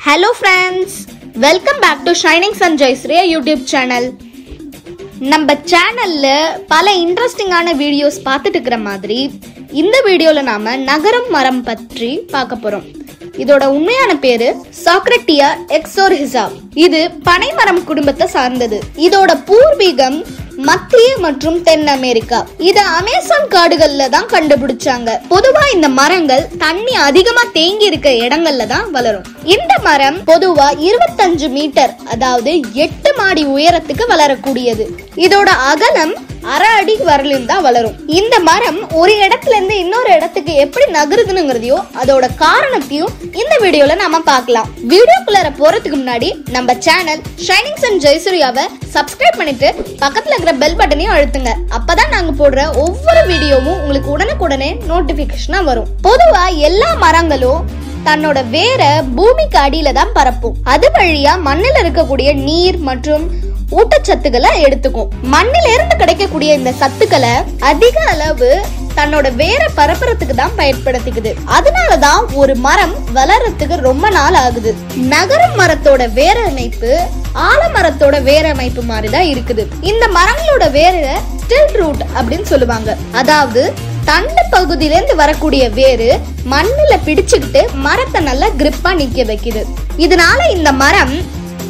Hello friends, welcome back to Shining Sun Jaisurya YouTube channel. நம்ம சேனல்ல பல இன்ட்ரெஸ்டிங்கான வீடியோஸ் பார்த்துட்டு இருக்கிற மாதிரி இந்த வீடியோல நாம நகரம் மரம் பற்றி பார்க்க போறோம். இதோட உண்மையான பேரு Socrateaexorrhiza. இது பனைமரம் குடும்பத்தை சார்ந்தது. இதோட பூர்வீகம் மத்திய மற்றும் தென் அமெரிக்கா. இது அமேசான் காடுகள்ல தான் கண்டுபிடிச்சாங்க. பொதுவா இந்த மரங்கள் தண்ணி அதிகமா தேங்கி இருக்க இடங்கள்ல தான் வளரும். இந்த மரம் பொதுவா 25 மீட்டர், அதாவது 8 மாடி உயரத்துக்கு வளரக்கூடியது. இதோட அகலம் அரை அடி வரலும் தான் வளரும். இந்த மரம் ஒரு இடத்துல இருந்து இன்னொரு இடத்துக்கு எப்படி நகருதுங்கிறதையோ அதோட காரணத்தையும் இந்த வீடியோல நாம பார்க்கலாம். வீடியோக்குள்ள போறதுக்கு முன்னாடி நம்ம சேனல் ஷைனிங் சன் ஜெயசூர்யாவை சப்ஸ்கிரைப் பண்ணிட்டு பக்கத்துல இருக்கிற பெல் பட்டனையும் அழுத்துங்க. அப்பதான் நாங்க போடுற ஒவ்வொரு வீடியோவும் உங்களுக்கு உடனுக்குடனே நோட்டிபிகேஷனா வரும். பொதுவா எல்லா மரங்களும் தன்னோட வேற பூமிக்கு அடியில தான் பரப்பும். அது வழியா மண்ணில் இருக்கக்கூடிய நீர் மற்றும் ஊட்டச்சத்துக்களை எடுத்துக்கும். மண்ணில இருந்து கிடைக்கக்கூடிய இந்த சத்துக்களை அதிக அளவு தன்னோட வேற பரப்புறதுக்கு தான் பயன்படுத்திக்குது. அதனாலதான் ஒரு மரம் வளர்றதுக்கு ரொம்ப நாள் ஆகுது. நகரம் மரத்தோட வேற அமைப்பு ஆலமரத்தோட வேற அமைப்பு மாதிரிதான் இருக்குது. இந்த மரங்களோட வேற ஸ்டில் ரூட் அப்படின்னு சொல்லுவாங்க. அதாவது தண்டு பகுதியில இருந்து வரக்கூடிய வேறு மண்ணுல பிடிச்சுக்கிட்டு மரத்தை நல்லா கிரிப்பா நிக்க வைக்குது. இதனால இந்த மரம்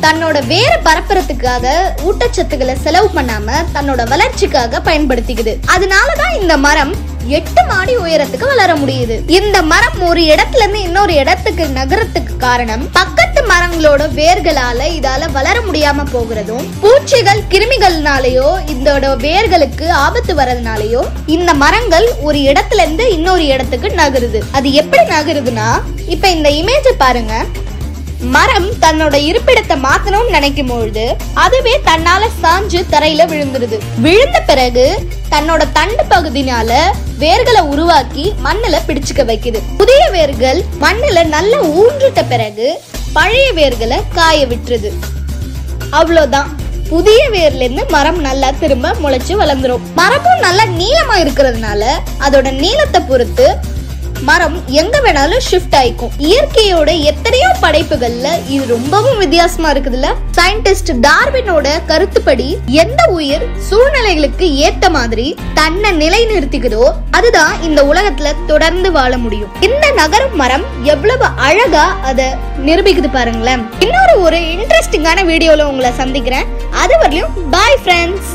தன்னோட வேற பரப்புறதுக்காக ஊட்டச்சத்துக்களை செலவு பண்ணாம தன்னோட வளர்ச்சிக்காக பயன்படுத்திக்குது. அதனாலதான் இந்த மரம் 8 மாடி உயரத்துக்கு வளர முடியுது. இந்த மரம் ஒரு இடத்துல இருந்து இன்னொரு இடத்துக்கு நகரத்துக்கு காரணம் பக்கத்து மரங்களோட வேர்களால இதால வளர முடியாம போகிறதும், பூச்சிகள் கிருமிகள்னாலயோ இதோட வேர்களுக்கு ஆபத்து வர்றதுனாலயோ இந்த மரங்கள் ஒரு இடத்துல இருந்து இன்னொரு இடத்துக்கு நகருது. அது எப்படி நகருதுன்னா, இப்ப இந்த இமேஜை பாருங்க. மரம் தன்னோட இருப்பிடத்தை மாத்தணும்னு நினைக்கும் பொழுது அதுவே தன்னால சாஞ்சு தரையில விழுந்துருது. விழுந்த பிறகு தன்னோட தண்டு பகுதினால வேர்களை உருவாக்கி மண்ணுல பிடிச்சுக்க வைக்குது. புதிய வேர்கள் மண்ணுல நல்லா ஊன்றிட்ட பிறகு பழைய வேர்களை காய விட்டுருது. அவ்வளவுதான். புதிய வேர்ல இருந்து மரம் நல்லா திரும்ப முளைச்சு வளர்ந்துரும். மரமும் நல்லா நீளமா இருக்கிறதுனால அதோட நீளத்தை பொறுத்து மரம் எங்க வேணாலும் ஷிஃப்ட் ஆயிக்கும். இயற்கையோட எத்தனையோ படைப்புகள்ல இது ரொம்பவும் வித்தியாசமா இருக்குதுல்ல. சயின்டிஸ்ட் டார்வினோட கருத்துப்படி எந்த உயிர் சூழ்நிலைகளுக்கு ஏத்த மாதிரி தன்னை நிலை நிறுத்திக்குதோ அதுதான் இந்த உலகத்துல தொடர்ந்து வாழ முடியும். இந்த நகரம் மரம் எவ்வளவு அழகா அத நிரூபிக்குது பாருங்களேன். இன்னொரு இன்ட்ரெஸ்டிங்கான வீடியோல உங்களை சந்திக்கிறேன். அது வரலையும் பாய் ஃப்ரெண்ட்ஸ்.